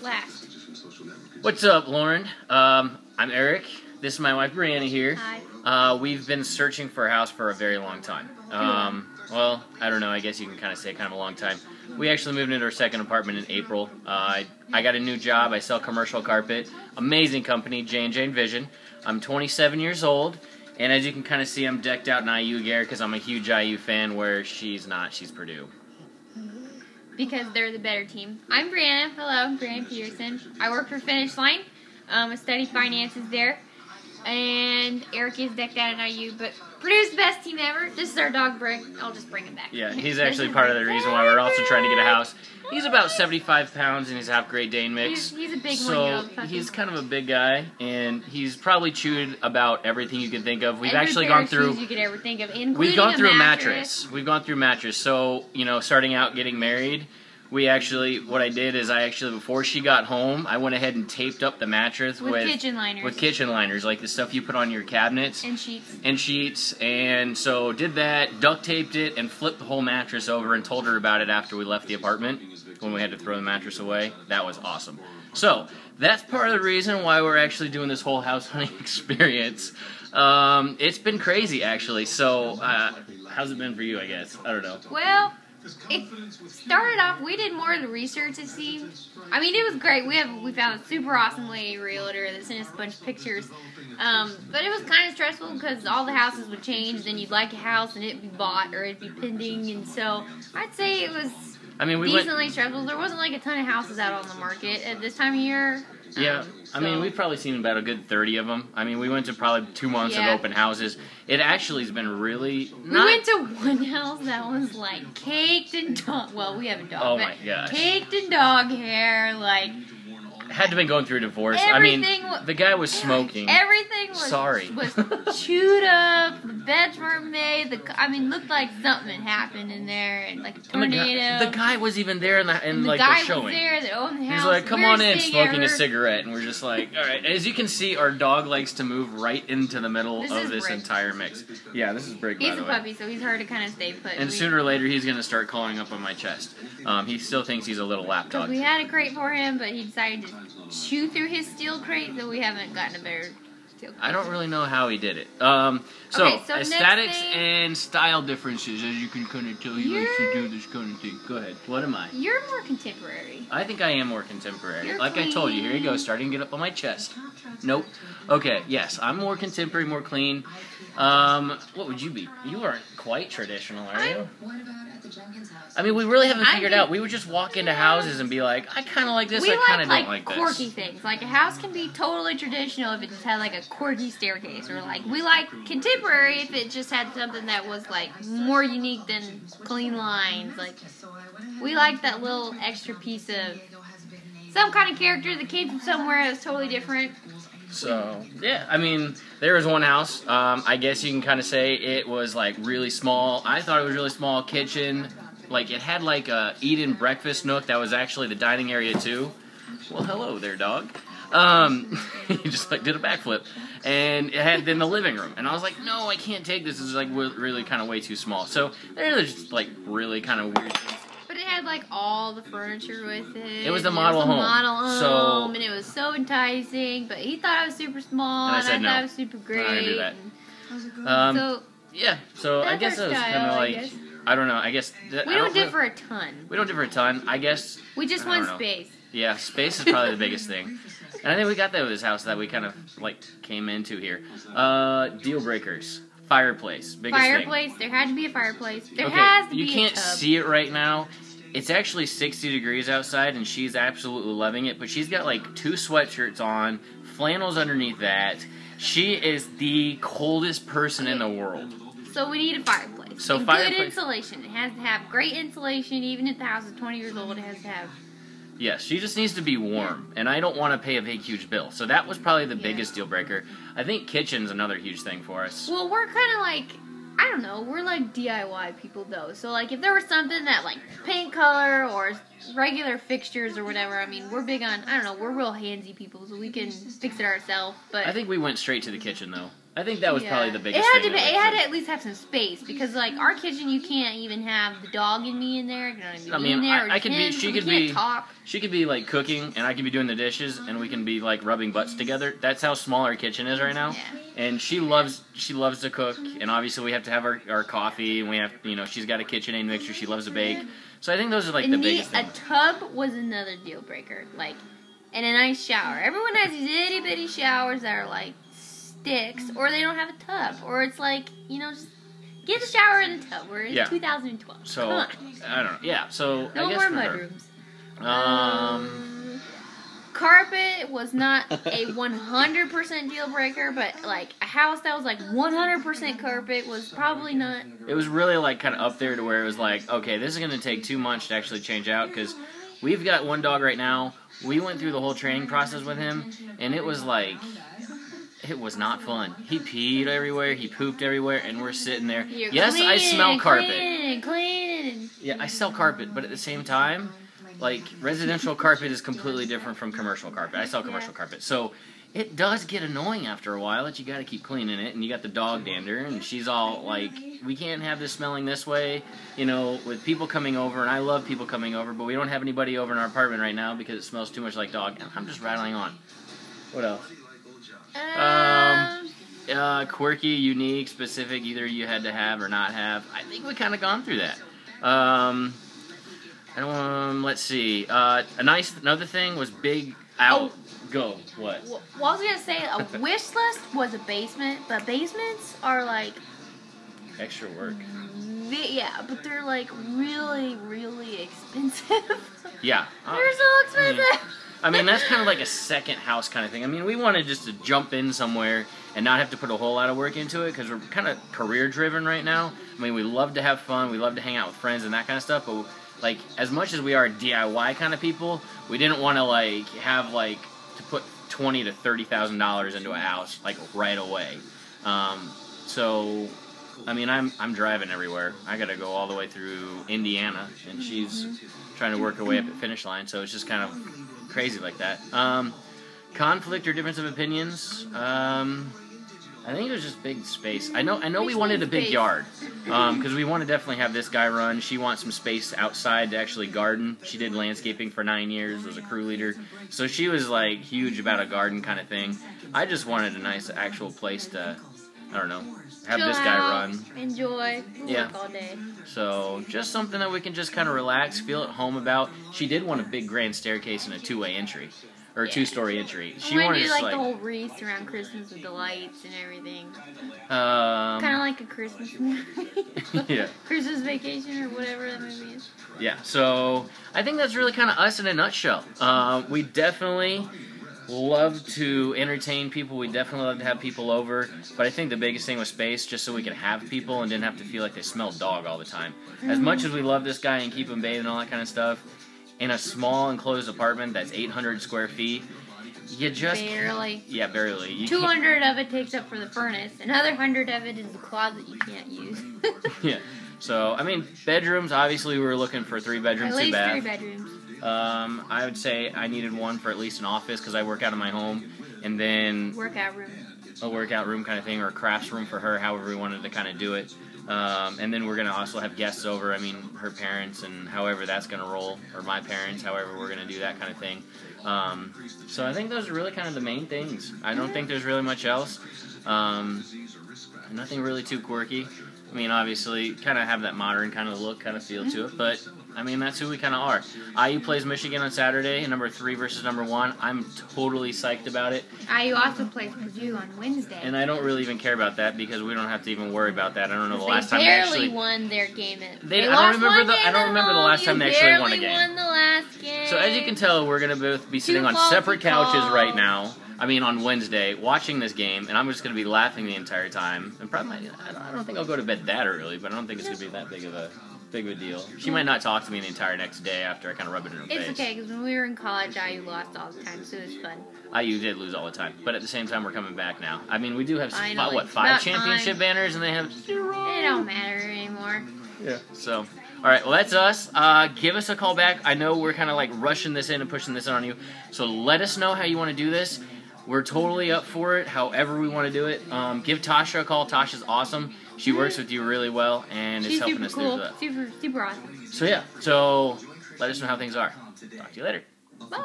last. What's up, Lauren? I'm Eric. This is my wife, Brianna, here. Hi. We've been searching for a house for a very long time. Well, I don't know. I guess you can kind of say kind of a long time. We actually moved into our second apartment in April. I got a new job. I sell commercial carpet. Amazing company, J&J Vision. I'm 27 years old, and as you can kind of see, I'm decked out in IU gear because I'm a huge IU fan, where she's not. She's Purdue. Because they're the better team. I'm Brianna. Hello, I'm Brianna Peterson. I work for Finish Line. I study finances there. And Eric is decked out at IU, but Purdue's the best team ever. This is our dog, Brick. I'll just bring him back. Yeah, he's actually part of the reason why we're also trying to get a house. He's about 75 pounds, and he's half Great Dane mix. He's a big so he's kind of a big guy, and he's probably chewed about everything you can think of. We've actually gone through. You could ever think of, including we've gone through a mattress. We've gone through mattress. So starting out getting married. What I did is before she got home, I went ahead and taped up the mattress with kitchen liners. With kitchen liners, like the stuff you put on your cabinets. And sheets. And sheets. And so did that, duct taped it, and flipped the whole mattress over and told her about it after we left the apartment when we had to throw the mattress away. That was awesome. So that's part of the reason why we're actually doing this whole house hunting experience. It's been crazy, actually. So how's it been for you, I guess? I don't know. Well, it started off, we did more of the research, it seemed. I mean, it was great. We found a super awesome lady realtor that sent us a bunch of pictures. But it was kind of stressful because all the houses would change. Then you'd like a house and it'd be bought or it'd be pending. And so I'd say it was decently stressful. There wasn't like a ton of houses out on the market at this time of year. Yeah, I mean, we've probably seen about a good 30 of them. I mean, we went to probably 2 months of open houses. It actually has been really We went to one house that was like caked in dog. Well, we have a dog. Oh my gosh. Caked in dog hair, like. Had to have been going through a divorce. I mean, the guy was smoking. Everything was chewed up. The beds weren't made. Looked like something had happened in there, and like a tornado. The guy was even there in the showing. The guy was there that owned the house. He's like, "Come on in," smoking a cigarette, and we're just like, "All right." As you can see, our dog likes to move right into the middle of this entire mix. Yeah, this is Brick. He's a puppy, so he's hard to kind of stay put. And sooner or later, he's gonna start clawing up on my chest. He still thinks he's a little lap dog. We had a crate for him, but he decided to chew through his steel crate, so we haven't gotten a better steel crate. I don't really know how he did it. So aesthetics and style differences, as you can kind of tell, he likes to do this kind of thing. Go ahead. What am I? You're more contemporary. I think I am more contemporary. You're like clean. I told you, here you go, starting to get up on my chest. Nope. Okay, yes, I'm more contemporary, more clean. What would you be? You aren't quite traditional, are you? I mean, we really haven't figured out. We would just walk into houses and be like, I kind of like this, I kind of don't like this. We like quirky things. Like, a house can be totally traditional if it just had, like, a quirky staircase. Or, like, we like contemporary if it just had something that was, like, more unique than clean lines. Like, we like that little extra piece of some kind of character that came from somewhere that's totally different. So, yeah, I mean, there was one house, I guess you can kind of say it was, like, really small. I thought it was really small kitchen. Like, it had, like, a eat-in breakfast nook that was actually the dining area, too. Well, hello there, dog. He just, like, did a backflip. And it had then the living room. And I was like, no, I can't take this. This is, like, really kind of way too small. So, there's just, like, really kind of weird things. But it had, like, all the furniture with it. It was the model home. And it was so enticing. But he thought I was super small, and I thought I was super great. I didn't do that. Yeah, so I guess it was kind of like, I don't know, I guess. We don't differ a ton. We don't differ a ton, I guess. We just want space. Yeah, space is probably the biggest thing. And I think we got that with this house that we kind of, like, came into here. Deal breakers. Fireplace. Biggest fireplace. thing. There had to be a fireplace. There has to be You can't see it right now. It's actually 60 degrees outside, and she's absolutely loving it. But she's got, like, 2 sweatshirts on, flannels underneath that. She is the coldest person in the world. So we need a fireplace. So good insulation. It has to have great insulation. Even if the house is 20 years old, it has to have... Yes, she just needs to be warm, and I don't want to pay a big, huge bill. So that was probably the biggest deal breaker. I think kitchen's another huge thing for us. Well, we're kind of like, I don't know, we're like DIY people, though. So, like, if there was something that, like, paint color or regular fixtures or whatever, I mean, we're big on, I don't know, we're real handsy people, so we can fix it ourselves. But I think we went straight to the kitchen, though. I think that was probably the biggest thing. It had to at least have some space because, like, our kitchen, you can't even have the dog and me in there. You know, I could be. She could be like cooking, and I could be doing the dishes, and we can be like rubbing butts together. That's how small our kitchen is right now. Yeah. And she loves to cook, and obviously we have to have our coffee, and we have she's got a KitchenAid mixer. She loves to bake. So I think those are like the biggest things. A tub was another deal breaker, like, and a nice shower. Everyone has these itty bitty showers that are like sticks, or they don't have a tub, or it's like, just get a shower in the tub. We're in 2012. So come on. I don't know. Yeah. So no I guess more mudrooms. Carpet was not a 100% deal breaker, but like a house that was like 100% carpet was probably not. It was really like kind of up there to where it was like, okay, this is going to take too much to actually change out because we've got one dog right now. We went through the whole training process with him, and it was like, it was not fun. He peed everywhere, he pooped everywhere, and we're sitting there. Yes, I smell carpet. Cleaning. Yeah, I sell carpet, but at the same time, like, residential carpet is completely different from commercial carpet. I sell commercial carpet. So it does get annoying after a while that you got to keep cleaning it, and you got the dog dander, and she's all like, we can't have this smelling this way, with people coming over, and I love people coming over, but we don't have anybody over in our apartment right now because it smells too much like dog. And I'm just rattling on. What else? Quirky, unique, specific, either you had to have or not have. I think we kind of gone through that. Let's see. Another thing was big out. Oh. Go. What? Well, I was gonna say a wish list was a basement, but basements are like extra work. But they're like really, really expensive. Yeah. They're so expensive. I mean, that's kind of like a second house kind of thing. I mean, we wanted just to jump in somewhere and not have to put a whole lot of work into it because we're kind of career-driven right now. I mean, we love to have fun. We love to hang out with friends and that kind of stuff. But, like, as much as we are DIY kind of people, we didn't want to, like, have, like, to put $20,000 to $30,000 into a house, like, right away. So, I mean, I'm driving everywhere. I got to go all the way through Indiana, and she's trying to work her way up at finish line. So it's just kind of crazy like that. Conflict or difference of opinions. I think it was just big space. I know we wanted a big yard because we want to definitely have this guy run. She wants some space outside to actually garden. She did landscaping for 9 years, was a crew leader, so she was like huge about a garden kind of thing. I just wanted a nice actual place to, I don't know, have chill this guy out, run. Enjoy. Work all day. So just something that we can just kind of relax, feel at home about. She did want a big grand staircase and a two-way entry. Or a two-story entry. She wanted to do like the whole wreath around Christmas with the lights and everything. Kind of like a Christmas movie. Yeah. Christmas Vacation or whatever that movie is. Yeah. So I think that's really kind of us in a nutshell. We definitely love to entertain people. We definitely love to have people over. But I think the biggest thing was space, just so we could have people and didn't have to feel like they smelled dog all the time. As much as we love this guy and keep him bathed and all that kind of stuff, in a small enclosed apartment that's 800 square feet, you just barely. Yeah, barely. You 200 of it takes up for the furnace. Another 100 of it is the closet you can't use. Yeah. So I mean, bedrooms. Obviously, we were looking for 3 bedrooms, 2 baths. At least 3 bedrooms. I would say I needed one for at least an office because I work out of my home, and then workout room. A workout room kind of thing, or a crafts room for her, however we wanted to kind of do it. And then we're going to also have guests over, I mean, her parents and however that's going to roll, or my parents, however we're going to do that kind of thing. So I think those are really kind of the main things. I don't think there's really much else. Nothing really too quirky. I mean, obviously, kind of have that modern kind of look, kind of feel to it, but I mean, that's who we kind of are. IU plays Michigan on Saturday, number 3 versus number 1. I'm totally psyched about it. IU also plays Purdue on Wednesday. And I don't really even care about that because we don't have to even worry about that. I don't know the last time they actually... They barely won their game. I don't remember the last time they actually won a game. They barely won the last game. So as you can tell, we're going to both be sitting on separate couches right now. I mean, on Wednesday, watching this game, and I'm just going to be laughing the entire time. And probably, I don't think I'll go to bed that early, but I don't think it's going to be that big of a deal. She might not talk to me the entire next day after I kind of rub it in her face. It's okay, because when we were in college, IU lost all the time, so it was fun. IU did lose all the time, but at the same time, we're coming back now. I mean, we do have, 5 championship banners, and they have 0. It don't matter anymore. Yeah. So, all right, well, that's us. Give us a call back. I know we're kind of like rushing this in and pushing this on you, so let us know how you want to do this. we're totally up for it. However we want to do it. Give Tasha a call. Tasha's awesome. She works with you really well and is helping us cool. through that. Super awesome. So yeah. So let us know how things are. Talk to you later. Bye.